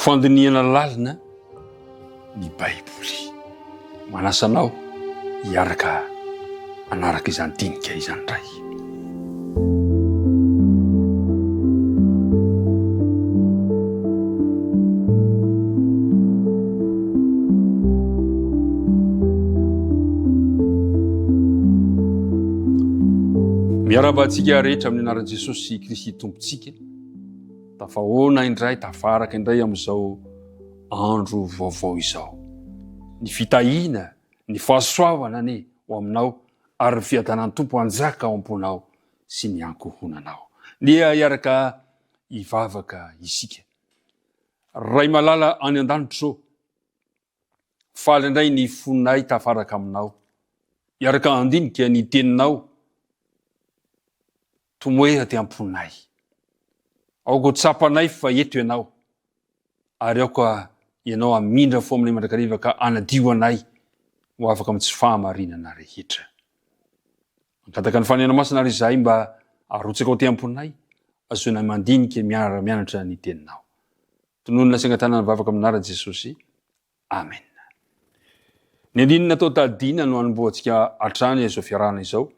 fandiniana lalina ny baiboly. Manasanao hiaraka anaraka izany dinika izany ray. Miarabantsika rehetra amin'ny anaran'i Jesosy Kristy tompontsika. Tafahoana indray, tafaraka indray amin'izao andro vaovao izao. Ny fitahiana, ny fahasoavana ane ho aminao ary ny fiadanan'ny tompo anjaka ao am-ponao sy ny ankohonanao. Lia hiaraka hivavaka isika. Ray malala any an-danitro, faly indray ny fonay tafaraka aminao. Hiaraka andinika ny teninao. Tomoera ty amponay. Aoko tsapanay fa eto ianao. Ary aoka ianao amindra fo aminay mandrakariva ka anadio anay ho afaka amin'ny tsy fahamarinana rehetra. Ankataka ny fanena masina ary izay mba arotsaka ao ty amponay, azoana mandinika mianatra ny teninao. Tononona sengatana nivavaka aminara Jesosy. Amen. Ny andinina atao tadina no anomboantsika atrany izao fiarahana izao.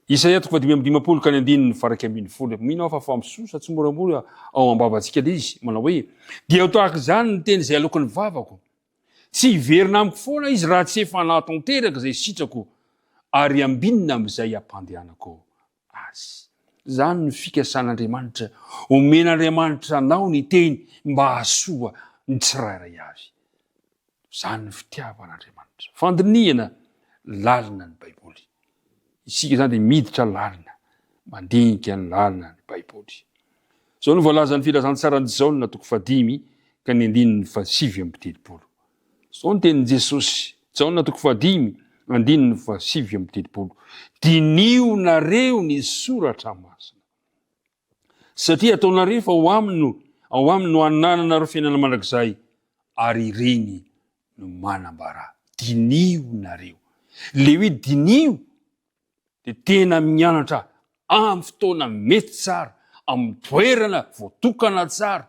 Isaia 45 ka ny andininy faraky ambin'ny folo. Mino fa fampisosa tsy moramora ao ambavantsika izy. Manao hoe, dia ho tahaka izany ny teny izay alokon'ny vavako. Tsy hiverina amiko foana izy raha tsy efa nahatanteraka izay sitrako ary ambinina amin'izay ampandehanako azy. Zany ny fikasan'Andriamanitra. Omen'Andriamanitra anao ny teny mba hahasoa ny tsirairay avy. Zany ny fitiavan'Andriamanitra. Fandiniana lalina ny Baiboly. Isika zany dia miditra lalina, mandinika ny lalina ny Baiboly. Zao no voalaza ny filazantsarany Jaona 5 ka ny andininy 7. Zao ny tenin'i Jesosy, Jaona 5, andininy 7. Dinio nareo ny soratra masina. Satria ataonareo fa ao aminy no ananana fiainana mandrakizay, ary ireny no manambara. Dinio nareo. Le hoe dinio dia tena mianatra amin'ny fotoana mety tsara, amin'ny toerana voatokana tsara,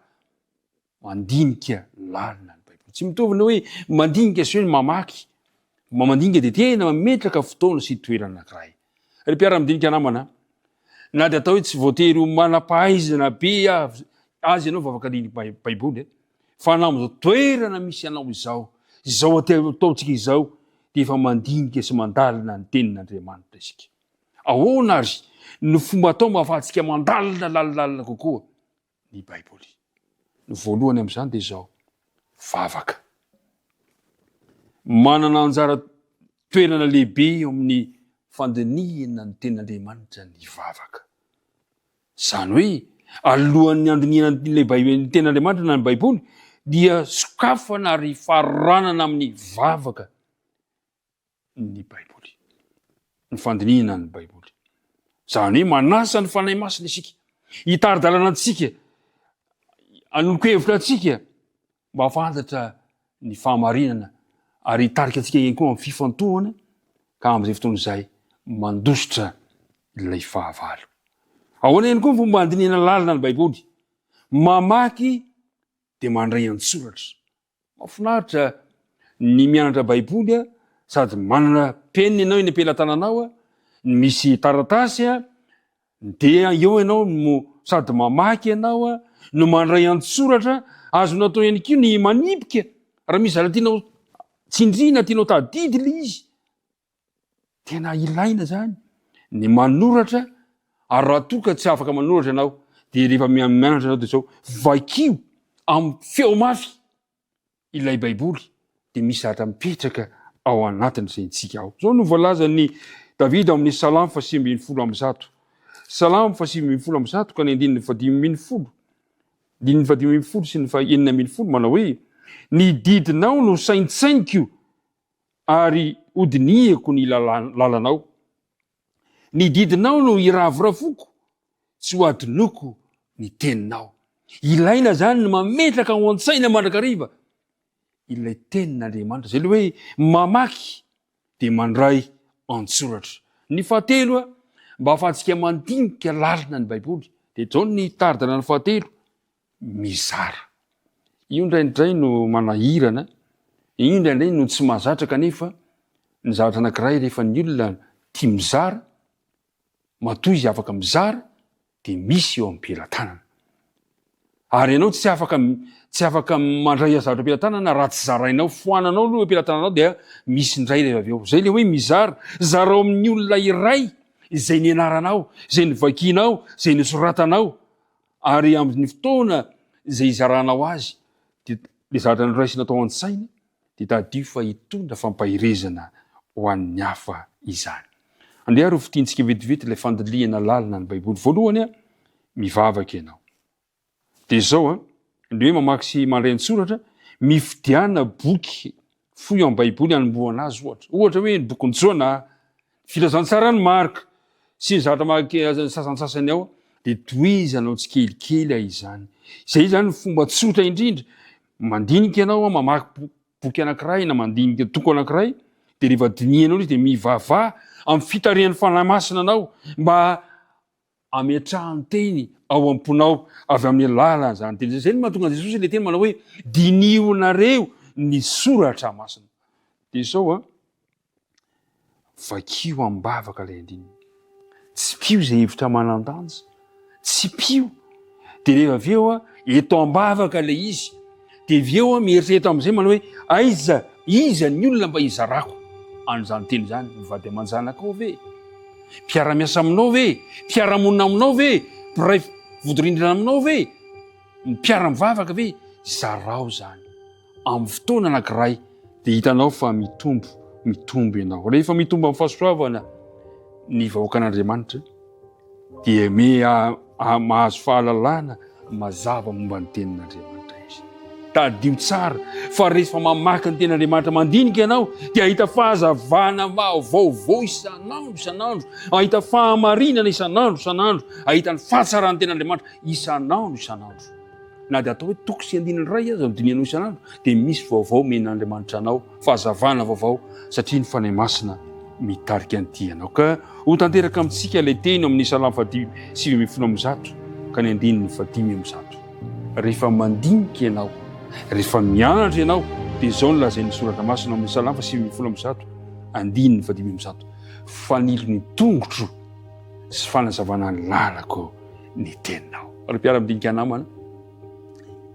mandinika lalina ny Baiboly. Tsy mitovy ny hoe mandinika sy hoe mamaky. Mandinika dia tena mametraka fotoana sy toerana anankiray. Ry mpiara-midinika namana, na dia atao hoe tsy voatery ho manam-pahaizana be azy ianao vavakaliany Baiboly, fa na amin'izao toerana misy anao izao ataontsika izao, dia efa mandinika sy mandalina ny tenin'Andriamanitra isika. Ahoana ary ny fomba atao mba ahafahantsika mandalina lalina kokoa ny Baiboly. Ny voalohany amin'izany dia izao, vavaka. Manana anjara toerana lehibe eo amin'ny fandiniana ny tenin'Andriamanitra ny vavaka. Zany hoe, alohan'ny andiniana ny tenin'Andriamanitra na ny Baiboly, dia sokafana ary faranana amin'ny vavaka ny Baiboly. Ny fandiniana ny Baiboly. Zany hoe manasa ny fanahy masina isika, hitari-dalana antsika, anoloko-hevitra antsika, mba fantatra ny fahamarinana, ary hitarika antsika ihany koa amin'ny fifantohana, ka amin'izay fotoana izay mandositra ilay fahavalo. Ahoana ihany koa ny fomba handiniana lalina ny Baiboly? Mamaky dia mandray an-tsoratra. Mahafinaritra ny mianatra Baiboly, sady manana penina ianao eny am-pelatananao, misy taratasy, dia eo ianao sady mamaky ianao, no mandray an-tsoratra, azonao atao ihany koa ny manipika, raha misy zala tianao tsindriana, tianao tadidy le izy. Tena ilaina zany ny manoratra, ary raha toka tsy afaka manoratra ianao, dia rehefa mianatra ianao dia zao, vakio amin'ny feo mafy ilay Baiboly, dia misy zavatra mipetraka ao anatiny izay tsika ao. Zao no voalaza ny Davida amin'ny Salamo 121. Salamo 121 ka ny andininy 5. Andininy 5 sy ny 9 manao hoe, ny didinao no saintsainiko ary hodiniako ny lalanao. Ny didinao no iravorafoko, tsy ho adinoko ny teninao. Ilaina zany ny mametraka ao an-tsaina mandrakariva ilay tenin'Andriamanitra. Zay hoe mamaky dia mandray an-tsoratra. Ny fahatelo, mba ahafahantsika mandinika lalina ny Baiboly, dia zao ny tari-dalàna fahatelo, mizara. io ndraindray no manahirana, io ndraindray no tsy mahazatra kanefa ny zavatra anankiray rehefa ny olona tia mizara, matoa izy afaka mizara, de misy eo am-pelantanana. Ary ianao tsy afaka mandray zavatra am-pelantanana raha tsy zarainao, foananao aloha am-pelantananao dia misy ndray rehefa avy eo. Zay le hoe mizara, zarao amin'ny olona iray izay nianaranao, izay nivakinao, izay nisoratanao, ary amin'ny fotoana izay izaranao azy, de le zavatra noraisina atao an-tsaina, de tadio fa hitondra fampahirezana ho an'ny hafa izany. Andeha ary ho fitiantsika vetivety ilay fandalihana lalina ny Baiboly. Voalohany mivavaka ianao. De zao ndre hoe mamaky sy mandray an-tsoratra, mifidiana boky fohy amin'ny Baiboly anombohana azy ohatra hoe ny bokin'ny Jona, filazantsara ny Marka, sy ny zavatra sasansasany ao, de tohizanao tsikelikely izany. Zay zany fomba tsotra indrindra. Mandinika ianao mamaky boky anankiray na mandinika toko anankiray, de rehefa dinihanao izy de mivavah amin'ny fitarihan'ny fanahy masina anao mba ametrahany teny ao am-ponao avy amin'ny lala zany teny. Zay no mahatonga Jesosy le teny manao hoe dinionareo ny soratra masina. De zao vakio am-bavaka lay andininy. Tsy pio zay hevitra manan-danja, tsy pio. De rehefa avy eo eto am-bavaka le izy, de avy eo mieritreritra am'izay manao hoe iza ny olona mba izarako an'izany teny zany. Mivady aman-janaka ao ve? Mpiara-miasa aminao ve? Mpiara-monina aminao ve? Mpiray vodorindrina aminao ve? Mpiara-mivavaka ve? Zarao zany amin'ny fotoana anankiray, de hitanao fa mitombo ianao. Rehefa mitombo amin'ny fahasoavana ny vahoaka an'Andriamanitra, dia mahazo fahalalana mazava momba ny tenin'Andriamanitra izy. Tadio tsara fa rehefa mamaky ny tenin'Andriamanitra mandinika ianao, dia ahita fahazavana vaovao isanandro, ahita fahamarinana isanandro, ahita ny fahatsarany tenin'Andriamanitra isanandro. Na dia atao hoe toko sy andininy ray aza dinianao isanandro, dia misy vaovao men'Andriamanitra anao, fahazavana vaovao, satria ny fanahy masina mitarika an'ity ianao. Ka ho tanteraka amintsika ilay teny amin'ny Salamo 5:7 ka ny 5:10. Rehefa mandinika ianao, rehefa mianatra ianao, dia zao no lazain'ny soratra masina amin'ny Salamo 5:7, 5:10. Fanilo ny tongotro sy fanazavana ny lalako ny teninao. Ary mpiara-midinika namana,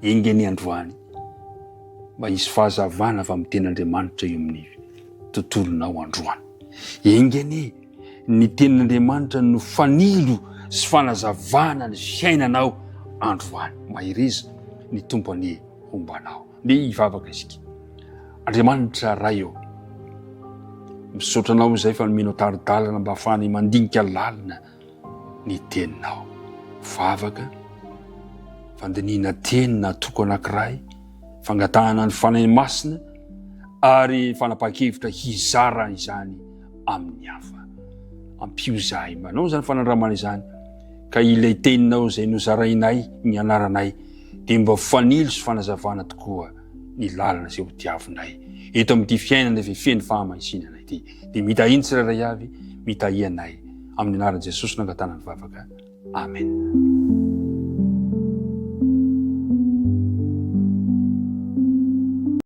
engeny androany mba hisy fahazavana avy amin'ny tenin'Andriamanitra eo amin'ny tontolonao androany. Engeny ny tenin'Andriamanitra no fanilo sy fanazavana ny fiainanao androany. Mahireza ny tompony hombanao. Ne hivavaka isika. Andriamanitra ray eo, misotranao izay fa nomenao taridalana mba ahafahany mandinika lalina ny teninao. Vavaka, fandiniana teny na toko anankiray, fangatahana ny fanahy masina, ary fanapa-kevitra hizara izany amin'ny hafa. Ampio zahay manao zany fanandramana izany, ka ilay teninao izay nozarainay, ny anaranay, dia mba fanilo sy fanazavana tokoa ny lalina izay ho tiavinay eto amin'ity fiainana efa feno fahamasinana ity. Dia mitahiany tsirairay avy, mitahianay amin'ny anaran'i Jesosy nangatana ny vavaka. Amen.